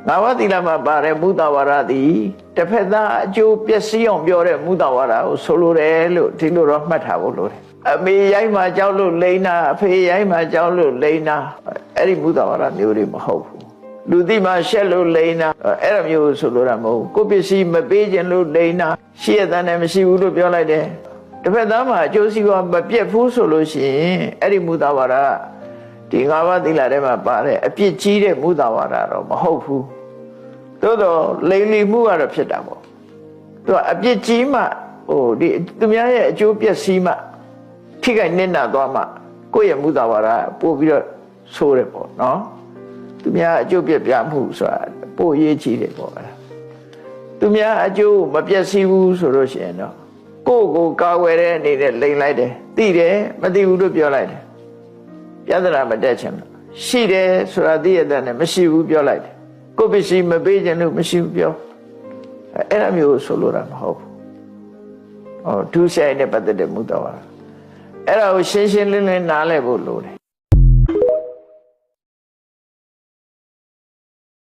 ငါးပါးသီလမှာပါတဲ့မုဒ္ဒဝါဒသည်တစ်ဖက်သားအကျိုးပျက်စီးအောင်ပြောတဲ့မုဒ္ဒဝါဒကိုဆိုလိုတယ်လို့ဒီလိုတော့မှတ်ထားဖို့လိုတယ်အမေရိုက်မှကြောက်လို့လိမ့်တာအဖေရိုက်မှကြောက်လို့လိမ့်တာအဲ့ဒီမုဒ္ဒဝါဒမျိုးတွေမဟုတ်ဘူးလူသိမှရှက်လို့လိမ့်တာအဲ့လိုမျိုးဆိုလိုတာမဟုတ်ကိုပစ္စည်းမပေးခြင်းလို့လိမ့်တာရှိရတဲ့နဲ့မရှိဘူးလို့ပြောလိုက်တယ်တစ်ဖက်သားမှာအကျိုးစီးပွားမပြတ်ဘူးဆိုလို့ရှိရင်အဲ့ဒီမုဒ္ဒဝါဒဒီငါးပါးသီလထဲမှာပါတဲ့အပြစ်ကြီးတဲ့မုဒ္ဒဝါဒတော့မဟုတ်ဘူးသို့တော့လိမ်လီမှုကတော့ဖြစ်တာပေါ့သူကအပြစ်ကြီးမှဒီသူများရဲ့အကျိုးပျက်စီးမှထိခိုက်နစ်နာသွားမှကိုယ့်ရဲ့မုဒ္ဒဝါဒပို့ပြီးတော့ဆိုးတယ်ပေါ့နော်သူများအကျိုးပြပြမှုဆိုတာပို့ရေးကြည့်တယ်ပေါ့သူများအကျိုးမပျက်စီးဘူးဆိုလို့ရှိရင်တော့ကိုယ့်ကိုကာဝယ်တဲ့အနေနဲ့လိမ်လိုက်တယ်သိတယ်မသိဘူးလို့ပြောလိုက်တယ်ပြဿနာမတက်ချင်ဘူးရှိတယ်ဆိုတာသိရတဲ့နဲ့မရှိဘူးပြောလိုက်တယ်ကိုယ့်ပစ္စည်းမပေးခြင်းလို့မရှိဘူးပြောအဲ့လိုမျိုးဆိုလိုတာမဟုတ်ဘူးဒုစရိုက်နဲ့ပတ်သက်တဲ့မုဒ္ဒဝါဒအဲ့ဒါကိုရှင်းရှင်းလင်းလင်းနားလည်ဖို့လိုတယ်